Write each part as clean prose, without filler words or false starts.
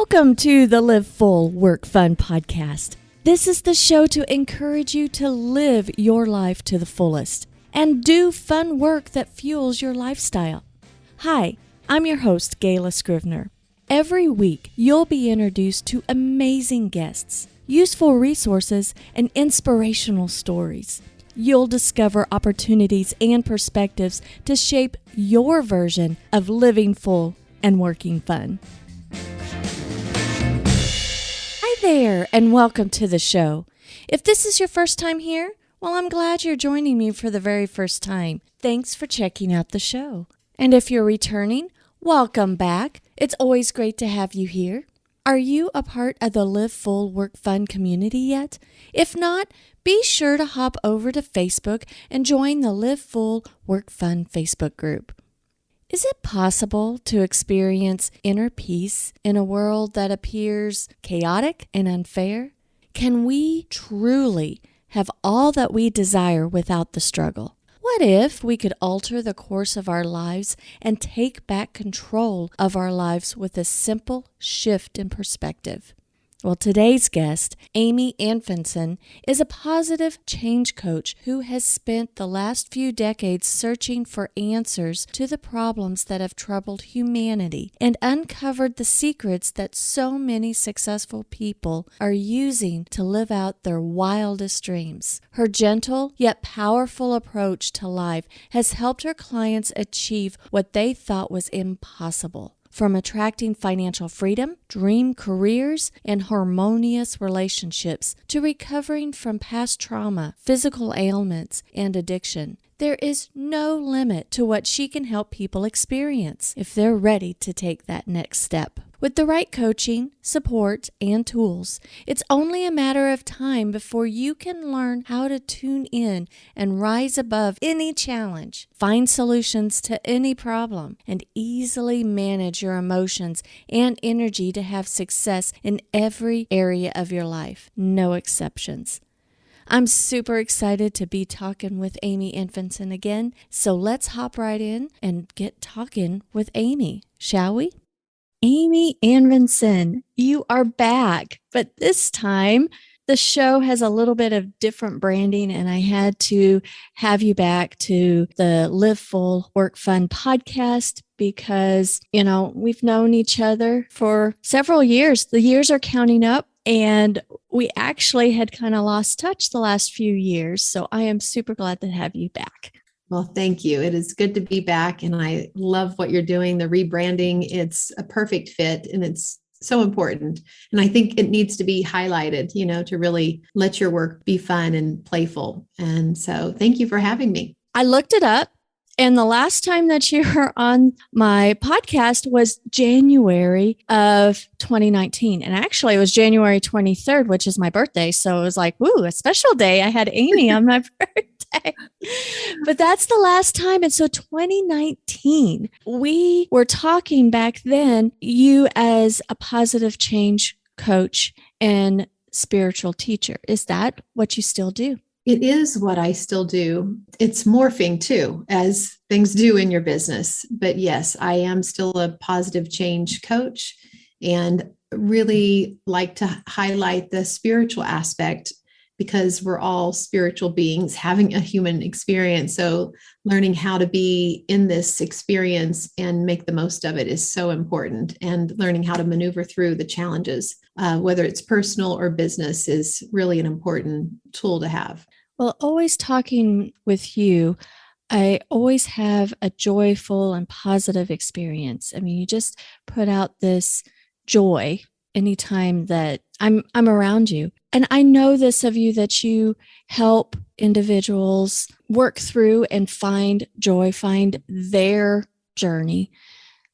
Welcome to the Live Full, Work Fun podcast. This is the show to encourage you to live your life to the fullest and do fun work that fuels your lifestyle. Hi, I'm your host, Gayla Scrivener. Every week, you'll be introduced to amazing guests, useful resources, and inspirational stories. You'll discover opportunities and perspectives to shape your version of living full and working fun. Hi there, and welcome to the show. If this is your first time here, well, I'm glad you're joining me for the very first time. Thanks for checking out the show. And if you're returning, welcome back. It's always great to have you here. Are you a part of the Live Full Work Fun community yet? If not, be sure to hop over to Facebook and join the Live Full Work Fun Facebook group. Is it possible to experience inner peace in a world that appears chaotic and unfair? Can we truly have all that we desire without the struggle? What if we could alter the course of our lives and take back control of our lives with a simple shift in perspective? Well, today's guest, Amy Anfinson, is a positive change coach who has spent the last few decades searching for answers to the problems that have troubled humanity and uncovered the secrets that so many successful people are using to live out their wildest dreams. Her gentle yet powerful approach to life has helped her clients achieve what they thought was impossible. From attracting financial freedom, dream careers, and harmonious relationships to recovering from past trauma, physical ailments, and addiction, there is no limit to what she can help people experience if they're ready to take that next step. With the right coaching, support, and tools, it's only a matter of time before you can learn how to tune in and rise above any challenge, find solutions to any problem, and easily manage your emotions and energy to have success in every area of your life, no exceptions. I'm super excited to be talking with Amy Anfinson again, so let's hop right in and get talking with Amy, shall we? Amy Anfinson, you are back, but this time the show has a little bit of different branding, and I had to have you back to the Live Full Work Fun podcast because, we've known each other for several years. The years are counting up, and we actually had kind of lost touch the last few years. So I am super glad to have you back. Well, thank you. It is good to be back, and I love what you're doing, the rebranding. It's a perfect fit, and it's so important. And I think it needs to be highlighted, to really let your work be fun and playful. And so thank you for having me. I looked it up, and the last time that you were on my podcast was January of 2019. And actually it was January 23rd, which is my birthday. So it was like, woo, a special day. I had Amy on my birthday. But that's the last time. And so 2019, we were talking back then, you as a positive change coach and spiritual teacher. Is that what you still do? It is what I still do. It's morphing too, as things do in your business. But yes, I am still a positive change coach and really like to highlight the spiritual aspect because we're all spiritual beings having a human experience. So learning how to be in this experience and make the most of it is so important. And learning how to maneuver through the challenges, whether it's personal or business, is really an important tool to have. Well, always talking with you, I always have a joyful and positive experience. I mean, you just put out this joy anytime that I'm around you. And I know this of you, that you help individuals work through and find joy, find their journey.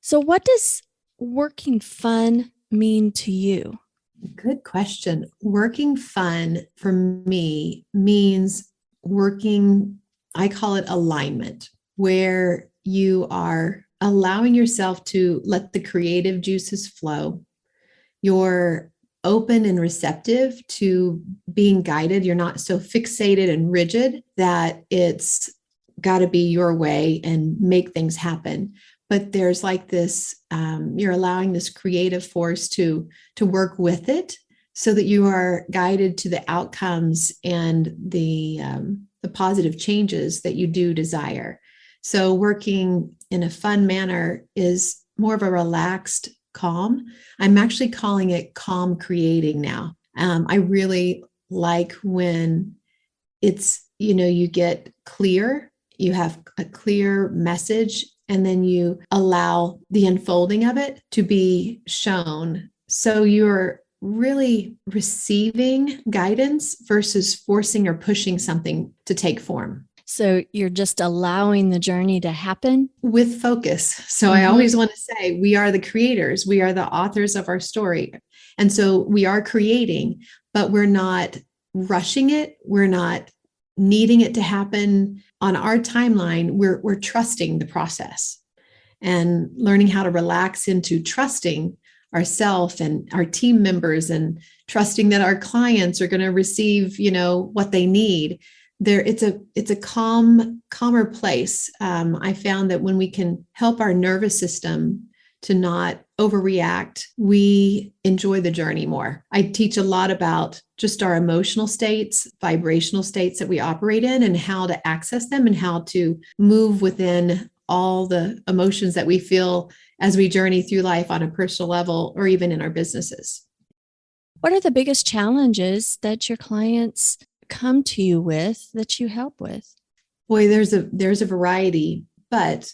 So what does working fun mean to you? Good question. Working fun for me means working, I call it alignment, where you are allowing yourself to let the creative juices flow. You're open and receptive to being guided. You're not so fixated and rigid that it's got to be your way and make things happen. but there's like this, you're allowing this creative force to work with it so that you are guided to the outcomes and the positive changes that you do desire. So working in a fun manner is more of a relaxed calm. I'm actually calling it calm creating now. I really like when it's, you get clear, you have a clear message, and then you allow the unfolding of it to be shown. So you're really receiving guidance versus forcing or pushing something to take form. So you're just allowing the journey to happen with focus. So I always want to say we are the creators, we are the authors of our story. And so we are creating, but we're not rushing it. We're not needing it to happen on our timeline. We're trusting the process and learning how to relax into trusting ourselves and our team members and trusting that our clients are going to receive, what they need. It's a calmer place. I found that when we can help our nervous system to not overreact, we enjoy the journey more. I teach a lot about just our emotional states, vibrational states that we operate in, and how to access them and how to move within all the emotions that we feel as we journey through life on a personal level or even in our businesses. What are the biggest challenges that your clients come to you with that you help with? Boy, there's a variety, but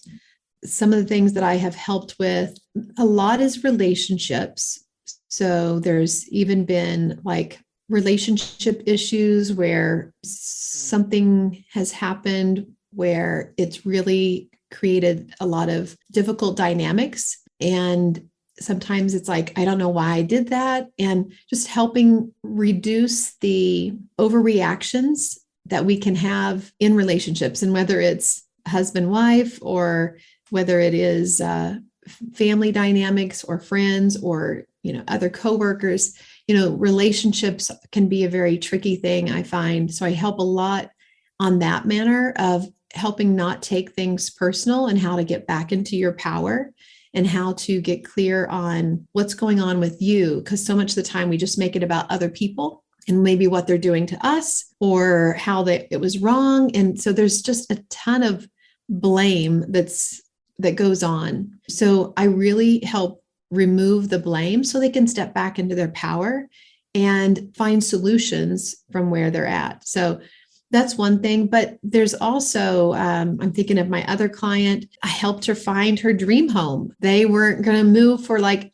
some of the things that I have helped with a lot is relationships. So there's even been like relationship issues where something has happened where it's really created a lot of difficult dynamics. And sometimes it's like, I don't know why I did that. And just helping reduce the overreactions that we can have in relationships. And whether it's husband, wife, or whether it is family dynamics or friends or, other coworkers, relationships can be a very tricky thing, I find. So I help a lot on that manner of helping not take things personal and how to get back into your power and how to get clear on what's going on with you. Because so much of the time we just make it about other people and maybe what they're doing to us or how it was wrong. And so there's just a ton of blame that goes on. So I really help remove the blame so they can step back into their power and find solutions from where they're at. So that's one thing. But there's also, I'm thinking of my other client. I helped her find her dream home. They weren't going to move for like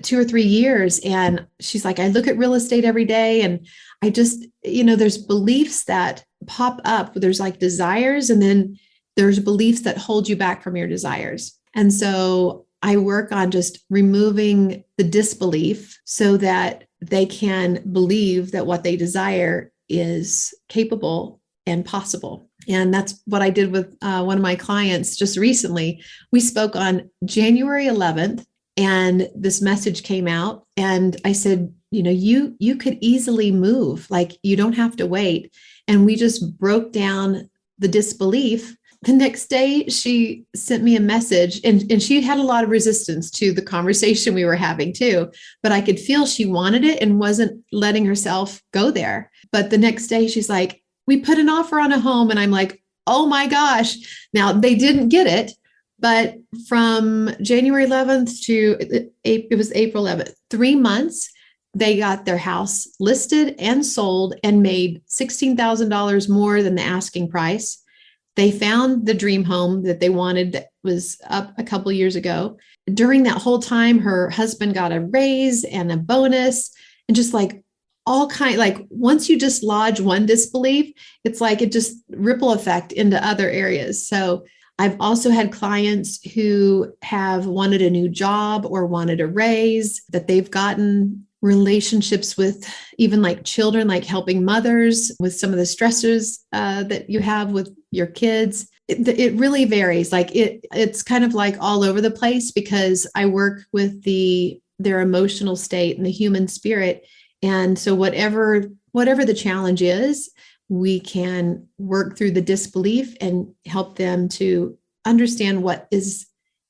2 or 3 years. And she's like, I look at real estate every day. And I just, there's beliefs that pop up. There's like desires. And then there's beliefs that hold you back from your desires. And so I work on just removing the disbelief so that they can believe that what they desire is capable and possible. And that's what I did with one of my clients just recently. We spoke on January 11th and this message came out and I said, you could easily move, like you don't have to wait. And we just broke down the disbelief. The next day, she sent me a message and she had a lot of resistance to the conversation we were having too, but I could feel she wanted it and wasn't letting herself go there. But the next day she's like, we put an offer on a home. And I'm like, oh my gosh. Now they didn't get it, but from January 11th to it was April 11th, 3 months, they got their house listed and sold and made $16,000 more than the asking price. They found the dream home that they wanted that was up a couple of years ago. During that whole time, her husband got a raise and a bonus and just like like once you dislodge one disbelief, it's like it just ripple effect into other areas. So I've also had clients who have wanted a new job or wanted a raise that they've gotten, relationships with even like children, like helping mothers with some of the stressors that you have with your kids. It really varies. Like it's kind of like all over the place because I work with their emotional state and the human spirit. And so whatever the challenge is, we can work through the disbelief and help them to understand what is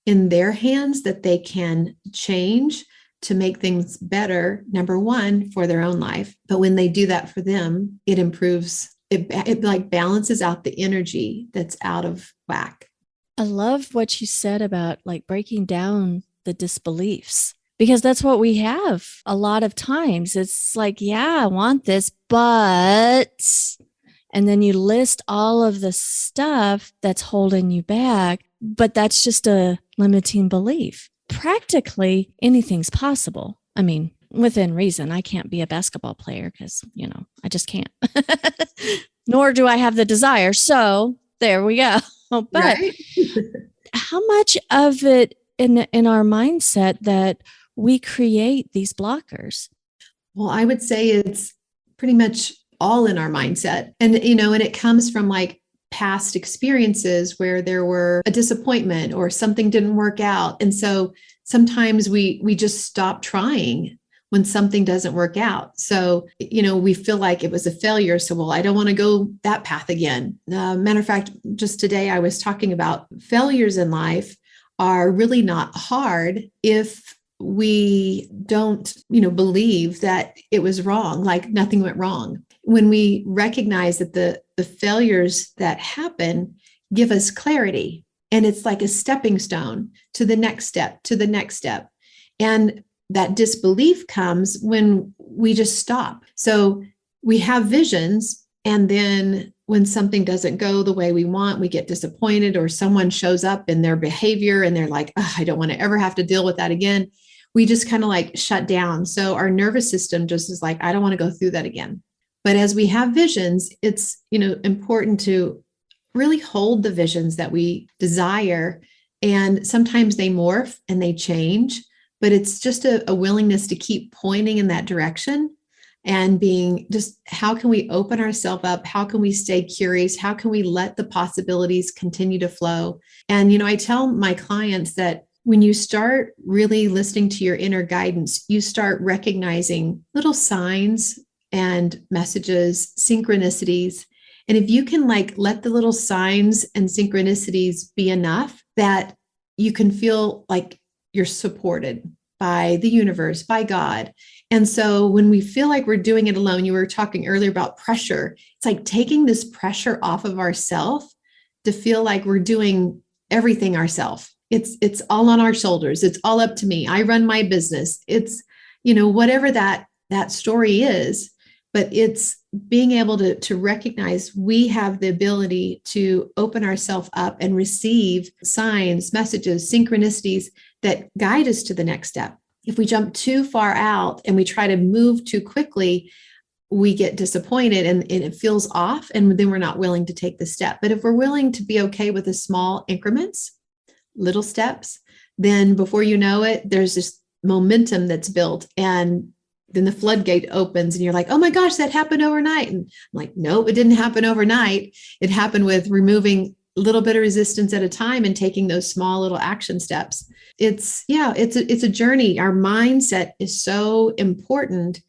in their hands that they can change to make things better, number one, for their own life. But when they do that for them, it improves, it like balances out the energy that's out of whack. I love what you said about like breaking down the disbeliefs, because that's what we have a lot of times. It's like, yeah, I want this, but, and then you list all of the stuff that's holding you back, but that's just a limiting belief. Practically anything's possible. I mean, within reason. I can't be a basketball player because, I just can't. Nor do I have the desire. So there we go. But Right? how much of it in our mindset that we create these blockers? Well, I would say it's pretty much all in our mindset. And, and it comes from like past experiences where there were a disappointment or something didn't work out. And so sometimes we just stop trying when something doesn't work out. So, we feel like it was a failure. So, well, I don't want to go that path again. Matter of fact, just today I was talking about failures in life are really not hard if we don't, believe that it was wrong, like nothing went wrong. When we recognize that the failures that happen give us clarity, and it's like a stepping stone to the next step, to the next step. And that disbelief comes when we just stop. So we have visions, and then when something doesn't go the way we want, we get disappointed, or someone shows up in their behavior and they're like, I don't want to ever have to deal with that again. We just kind of like shut down. So our nervous system just is like, I don't want to go through that again. But as we have visions, it's, important to really hold the visions that we desire. And sometimes they morph and they change, but it's just a willingness to keep pointing in that direction and being just, how can we open ourselves up? How can we stay curious? How can we let the possibilities continue to flow? And, I tell my clients that when you start really listening to your inner guidance, you start recognizing little signs and messages, synchronicities. And if you can like let the little signs and synchronicities be enough that you can feel like you're supported by the universe, by God. And so when we feel like we're doing it alone, you were talking earlier about pressure. It's like taking this pressure off of ourselves to feel like we're doing everything ourselves. It's all on our shoulders. It's all up to me. I run my business. It's, whatever that story is, but it's being able to recognize we have the ability to open ourselves up and receive signs, messages, synchronicities that guide us to the next step. If we jump too far out and we try to move too quickly, we get disappointed and it feels off, and then we're not willing to take the step. But if we're willing to be okay with the small increments, little steps, then before you know it, there's this momentum that's built, and then the floodgate opens and you're like, oh my gosh, that happened overnight. And I'm like, nope, it didn't happen overnight. It happened with removing a little bit of resistance at a time and taking those small little action steps. It's a journey. Our mindset is so important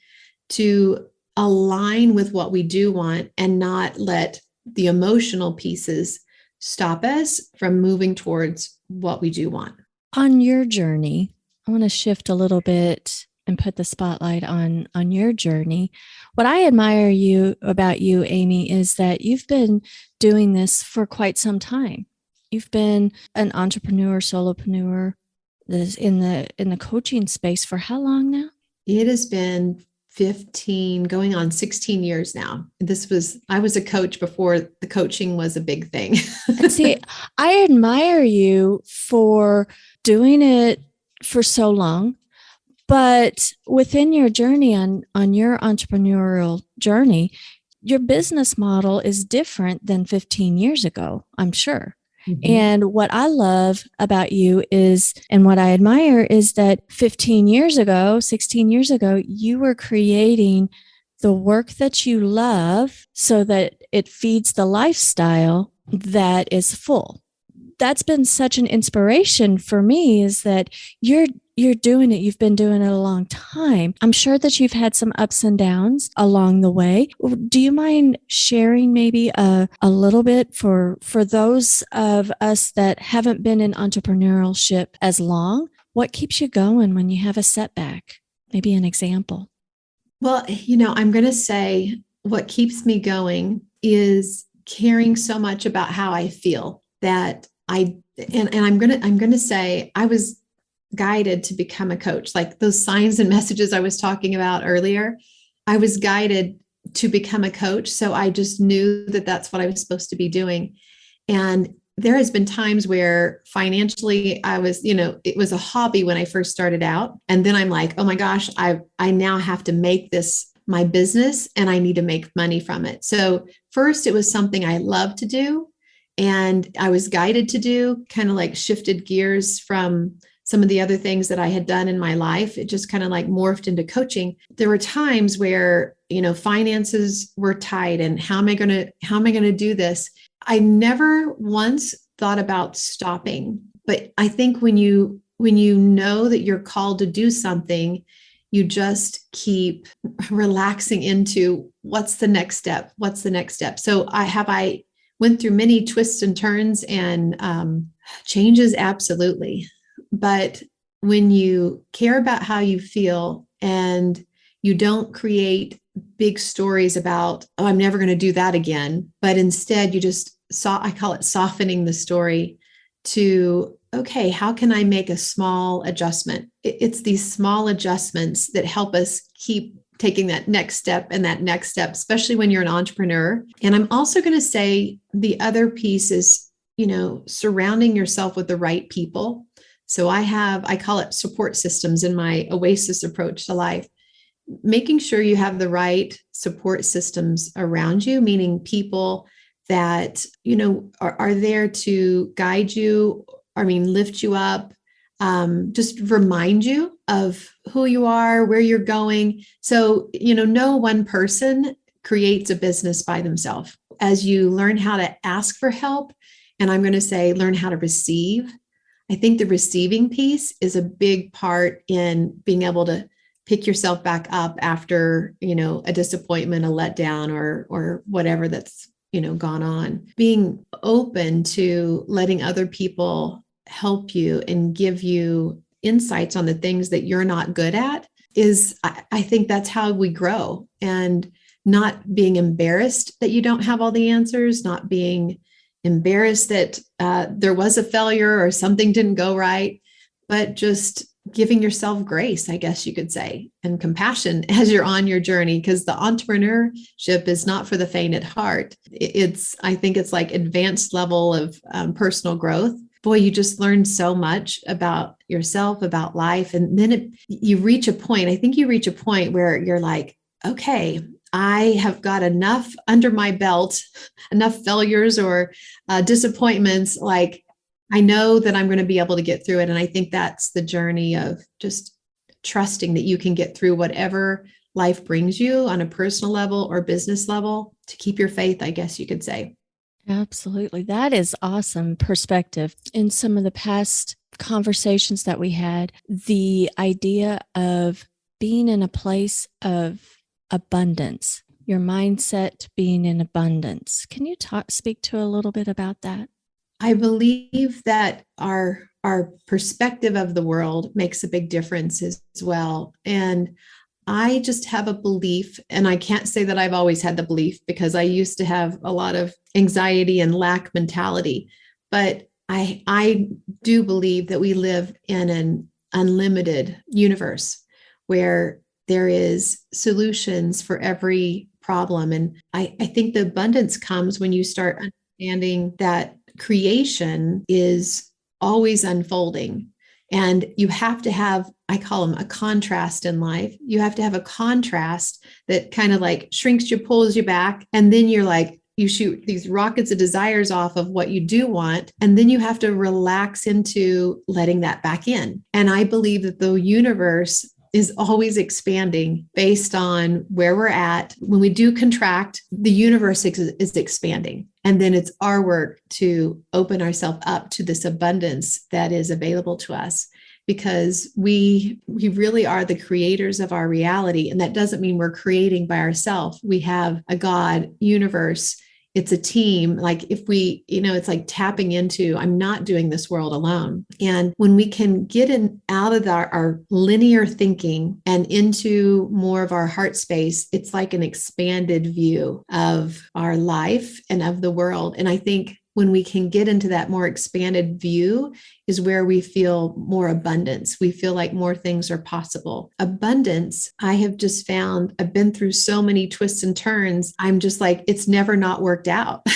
to align with what we do want and not let the emotional pieces stop us from moving towards what we do want. On your journey, I want to shift a little bit and put the spotlight on your journey. What I admire about you, Amy, is that you've been doing this for quite some time. You've been an entrepreneur, solopreneur in the coaching space for how long now? It has been 15, going on 16 years now. I was a coach before the coaching was a big thing. And see, I admire you for doing it for so long, but within your journey on your entrepreneurial journey, your business model is different than 15 years ago, I'm sure. Mm-hmm. And what I love about you is, and what I admire is that 15 years ago, 16 years ago, you were creating the work that you love so that it feeds the lifestyle that is full. that's been such an inspiration for me, is that you're doing it. You've been doing it a long time. I'm sure that you've had some ups and downs along the way. Do you mind sharing maybe a little bit for those of us that haven't been in entrepreneurship as long? What keeps you going when you have a setback? Maybe an example. Well, I'm going to say what keeps me going is caring so much about how I feel that I'm going to say I was guided to become a coach. Like those signs and messages I was talking about earlier, I was guided to become a coach. So I just knew that that's what I was supposed to be doing. And there has been times where financially I was, it was a hobby when I first started out. And then I'm like, oh my gosh, I now have to make this my business and I need to make money from it. So first it was something I love to do. And I was guided to do, kind of like shifted gears from some of the other things that I had done in my life. It just kind of like morphed into coaching. There were times where, finances were tight and how am I going to do this? I never once thought about stopping, but I think when you know that you're called to do something, you just keep relaxing into what's the next step? What's the next step? So I went through many twists and turns and changes, absolutely. But when you care about how you feel and you don't create big stories about, oh, I'm never going to do that again, but instead you just I call it softening the story to, okay, how can I make a small adjustment? It's these small adjustments that help us keep taking that next step and that next step, especially when you're an entrepreneur. And I'm also going to say the other piece is, surrounding yourself with the right people. So I call it support systems in my Oasis approach to life, making sure you have the right support systems around you, meaning people that, are there to guide you, lift you up, just remind you of who you are, where you're going. So, no one person creates a business by themselves. As you learn how to ask for help, and I'm going to say learn how to receive, I think the receiving piece is a big part in being able to pick yourself back up after, a disappointment, a letdown, or whatever that's, gone on. Being open to letting other people help you and give you insights on the things that you're not good at is, I think that's how we grow. And not being embarrassed that you don't have all the answers, not being embarrassed that there was a failure or something didn't go right, but just giving yourself grace, I guess you could say, and compassion as you're on your journey, because the entrepreneurship is not for the faint at heart. I think it's like advanced level of personal growth. Boy, you just learn so much about yourself, about life. And then you reach a point, I think you reach a point where you're like, okay, I have got enough under my belt, enough failures or disappointments. Like, I know that I'm going to be able to get through it. And I think that's the journey of just trusting that you can get through whatever life brings you on a personal level or business level, to keep your faith, I guess you could say. Absolutely. That is awesome perspective. In some of the past conversations that we had, the idea of being in a place of abundance, your mindset being in abundance. Can you speak to a little bit about that? I believe that our perspective of the world makes a big difference as well. And I just have a belief, and I can't say that I've always had the belief, because I used to have a lot of anxiety and lack mentality, but I do believe that we live in an unlimited universe where there is solutions for every problem. And I think the abundance comes when you start understanding that creation is always unfolding. And you have to have, I call them a contrast in life. You have to have a contrast that kind of like shrinks you, pulls you back. And then you're like, you shoot these rockets of desires off of what you do want. And then you have to relax into letting that back in. And I believe that the universe is always expanding based on where we're at. When we do contract, the universe is expanding. And then it's our work to open ourselves up to this abundance that is available to us, because we really are the creators of our reality. And that doesn't mean we're creating by ourselves. We have a God, universe. It's a team. Like if we, it's like tapping into, I'm not doing this world alone. And when we can get out of our linear thinking and into more of our heart space, it's like an expanded view of our life and of the world. And I think when we can get into that more expanded view is where we feel more abundance. We feel like more things are possible. Abundance, I have just found, I've been through so many twists and turns. I'm just like, it's never not worked out.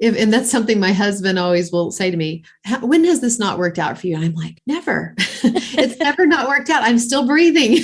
And that's something my husband always will say to me, when has this not worked out for you? And I'm like, never. It's never not worked out. I'm still breathing.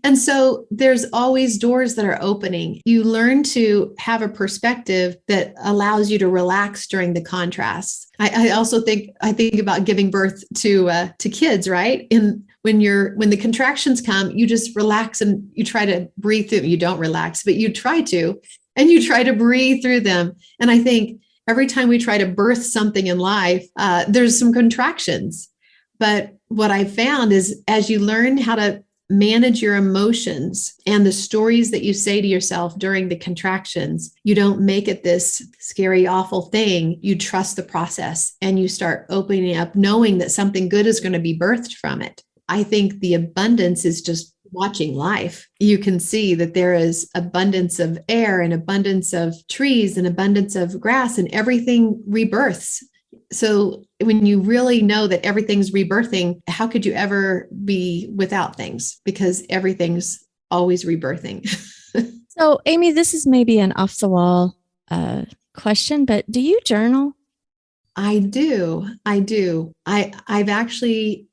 And so there's always doors that are opening. You learn to have a perspective that allows you to relax during the contrasts. I also think about giving birth to kids, right? And when the contractions come, you just relax and you try to breathe through. You don't relax, but you try to, and you try to breathe through them. And I think every time we try to birth something in life, there's some contractions. But what I found is as you learn how to manage your emotions and the stories that you say to yourself during the contractions, you don't make it this scary, awful thing. You trust the process and you start opening up, knowing that something good is going to be birthed from it. I think the abundance is just watching life. You can see that there is abundance of air and abundance of trees and abundance of grass, and everything rebirths. So when you really know that everything's rebirthing, how could you ever be without things? Because everything's always rebirthing. So, Amy, this is maybe an off the wall question, but do you journal? I do. I've actually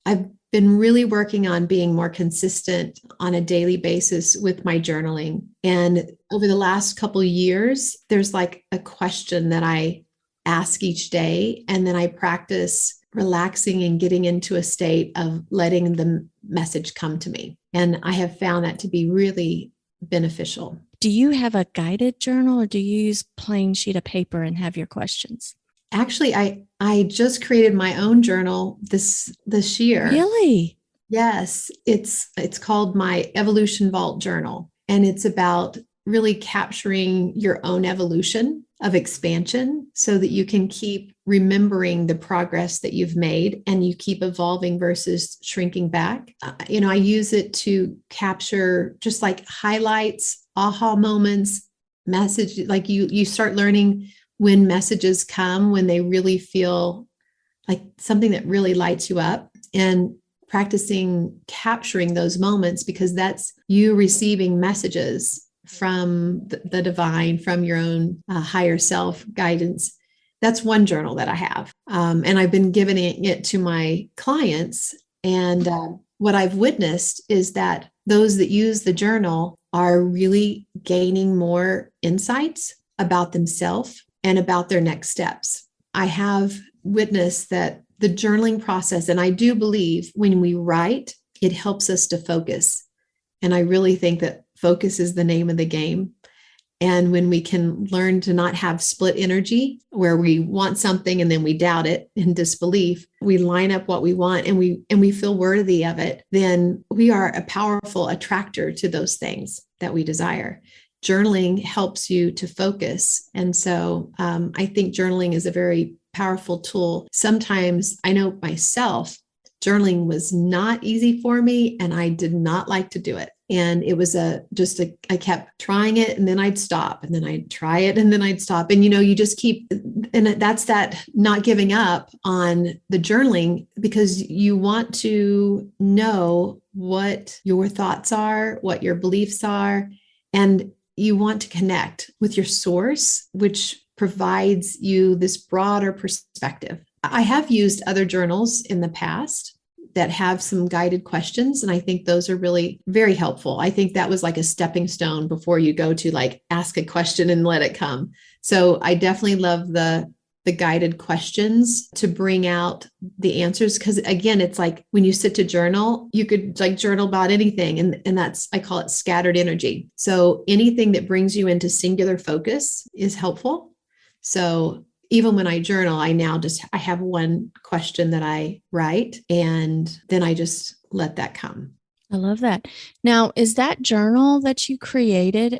I've been really working on being more consistent on a daily basis with my journaling. And over the last couple of years, there's like a question that I ask each day, and then I practice relaxing and getting into a state of letting the message come to me. And I have found that to be really beneficial. Do you have a guided journal, or do you use plain sheet of paper and have your questions? Actually, I just created my own journal this year. Really? Yes, it's called my Evolution Vault Journal, and it's about really capturing your own evolution of expansion so that you can keep remembering the progress that you've made and you keep evolving versus shrinking back. I use it to capture just like highlights, aha moments, message, like you start learning when messages come, when they really feel like something that really lights you up, and practicing capturing those moments, because that's you receiving messages from the divine, from your own higher self guidance. That's one journal that I have. And I've been giving it to my clients. And what I've witnessed is that those that use the journal are really gaining more insights about themselves and about their next steps. I have witnessed that the journaling process, and I do believe when we write, it helps us to focus. And I really think that focus is the name of the game. And when we can learn to not have split energy where we want something and then we doubt it in disbelief, we line up what we want and we feel worthy of it, then we are a powerful attractor to those things that we desire. Journaling helps you to focus. And so I think journaling is a very powerful tool. Sometimes I know myself, journaling was not easy for me and I did not like to do it. And it was I kept trying it and then I'd stop and then I'd try it and then I'd stop. And, you just keep, and that's that not giving up on the journaling, because you want to know what your thoughts are, what your beliefs are, and you want to connect with your source, which provides you this broader perspective. I have used other journals in the past that have some guided questions, and I think those are really very helpful. I think that was like a stepping stone before you go to like ask a question and let it come. So I definitely love the the guided questions to bring out the answers. Because again, it's like when you sit to journal, you could like journal about anything. And that's, I call it scattered energy. So anything that brings you into singular focus is helpful. So even when I journal, I have one question that I write, and then I just let that come. I love that. Now, is that journal that you created,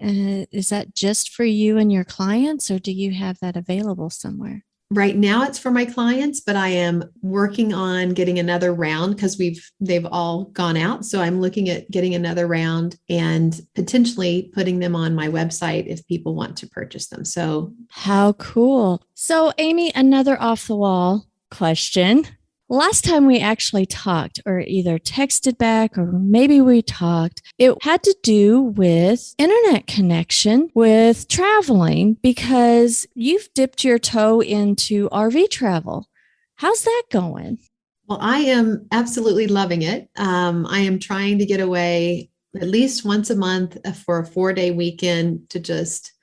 is that just for you and your clients, or do you have that available somewhere? Right now it's for my clients, but I am working on getting another round because they've all gone out. So I'm looking at getting another round and potentially putting them on my website if people want to purchase them. So How cool. So, Amy, another off the wall question. Last time we actually talked, or either texted back, or maybe we talked, it had to do with internet connection with traveling because you've dipped your toe into RV travel. How's that going? well, I am absolutely loving it. I am trying to get away at least once a month for a 4-day weekend to just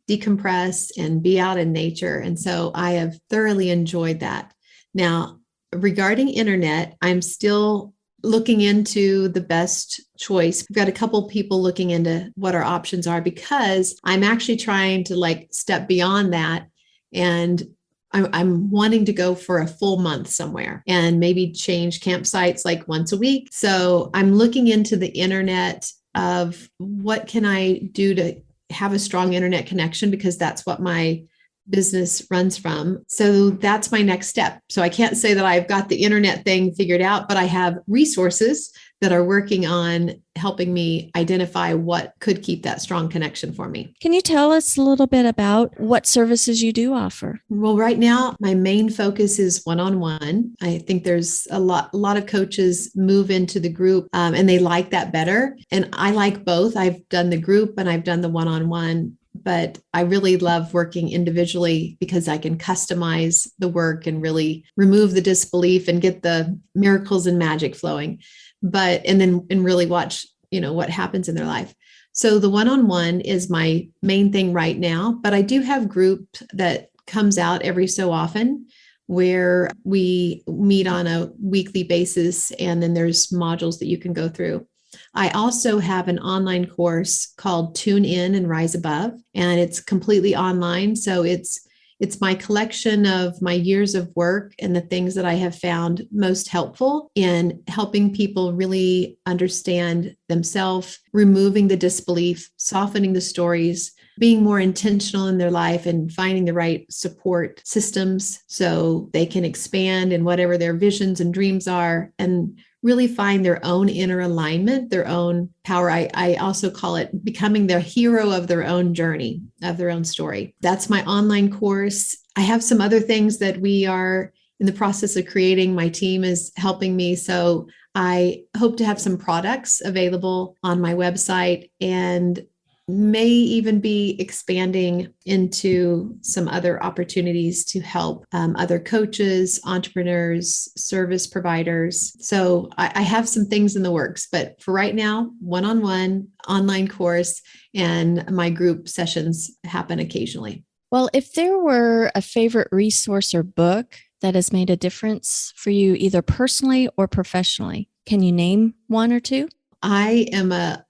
decompress and be out in nature. And so I have thoroughly enjoyed that. Now, regarding internet, I'm still looking into the best choice. We've got a couple people looking into what our options are because I'm actually trying to like step beyond that, and I'm wanting to go for a full month somewhere and maybe change campsites like once a week. So I'm looking into the internet of what can I do to have a strong internet connection, because that's what my business runs from. So that's my next step. So I can't say that I've got the internet thing figured out, but I have resources that are working on helping me identify what could keep that strong connection for me. Can you tell us a little bit about what services you do offer? Well, right now, my main focus is one-on-one. I think there's a lot of coaches move into the group and they like that better. And I like both. I've done the group and I've done the one-on-one, but I really love working individually because I can customize the work and really remove the disbelief and get the miracles and magic flowing. And really watch, what happens in their life. So the one-on-one is my main thing right now, but I do have group that comes out every so often where we meet on a weekly basis, and then there's modules that you can go through. I also have an online course called Tune In and Rise Above, and it's completely online. So it's my collection of my years of work and the things that I have found most helpful in helping people really understand themselves, removing the disbelief, softening the stories, being more intentional in their life, and finding the right support systems so they can expand in whatever their visions and dreams are and really find their own inner alignment, their own power. I also call it becoming the hero of their own journey, of their own story. That's my online course. I have some other things that we are in the process of creating. My team is helping me. So I hope to have some products available on my website, and may even be expanding into some other opportunities to help other coaches, entrepreneurs, service providers. So I have some things in the works, but for right now, one-on-one, online course, and my group sessions happen occasionally. Well, if there were a favorite resource or book that has made a difference for you, either personally or professionally, can you name one or two?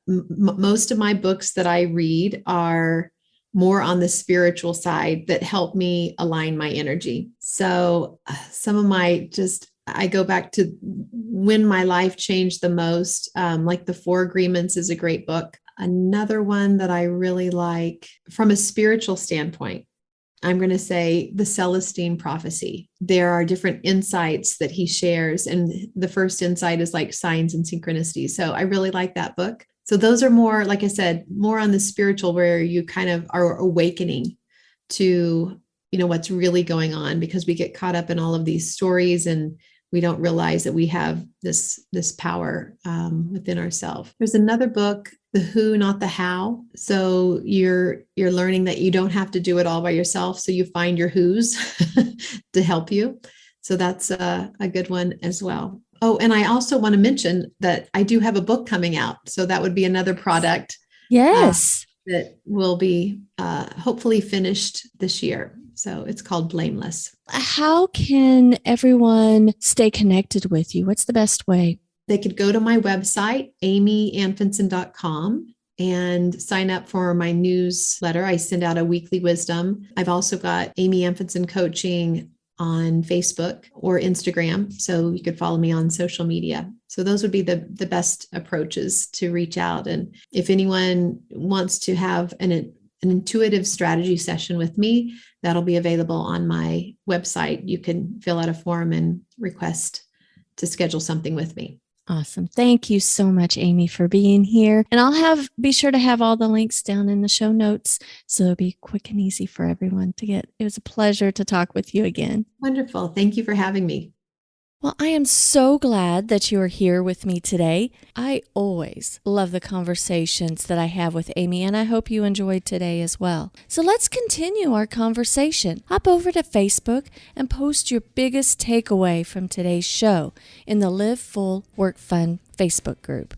Most of my books that I read are more on the spiritual side that help me align my energy. So some of I go back to when my life changed the most, like The Four Agreements is a great book. Another one that I really like from a spiritual standpoint, I'm going to say The Celestine Prophecy. There are different insights that he shares. And the first insight is like signs and synchronicities. So I really like that book. So those are more, like I said, more on the spiritual, where you kind of are awakening to, what's really going on, because we get caught up in all of these stories and we don't realize that we have this power within ourselves. There's another book, The Who, Not the How. So you're learning that you don't have to do it all by yourself. So you find your who's to help you. So that's a good one as well. Oh, and I also want to mention that I do have a book coming out. So that would be another product. Yes. That will be hopefully finished this year. So it's called Blameless. How can everyone stay connected with you? What's the best way? They could go to my website, amyanfinson.com, and sign up for my newsletter. I send out a weekly wisdom. I've also got Amy Anfinson Coaching on Facebook or Instagram. So you could follow me on social media. So those would be the best approaches to reach out. And if anyone wants to have an intuitive strategy session with me, that'll be available on my website. You can fill out a form and request to schedule something with me. Awesome. Thank you so much, Amy, for being here. And I'll be sure to have all the links down in the show notes so it'll be quick and easy for everyone to get. It was a pleasure to talk with you again. Wonderful. Thank you for having me. Well, I am so glad that you are here with me today. I always love the conversations that I have with Amy, and I hope you enjoyed today as well. So let's continue our conversation. Hop over to Facebook and post your biggest takeaway from today's show in the Live Full, Work Fun Facebook group.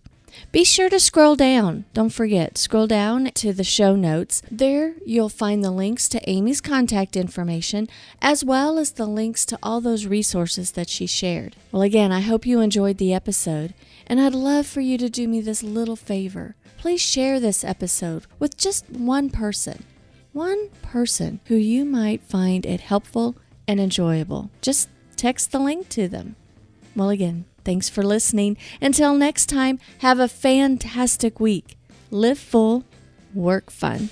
Be sure to scroll down. Don't forget, scroll down to the show notes. There you'll find the links to Amy's contact information, as well as the links to all those resources that she shared. Well, again, I hope you enjoyed the episode, and I'd love for you to do me this little favor. Please share this episode with just one person who you might find it helpful and enjoyable. Just text the link to them. Well, again, thanks for listening. Until next time, have a fantastic week. Live full, work fun.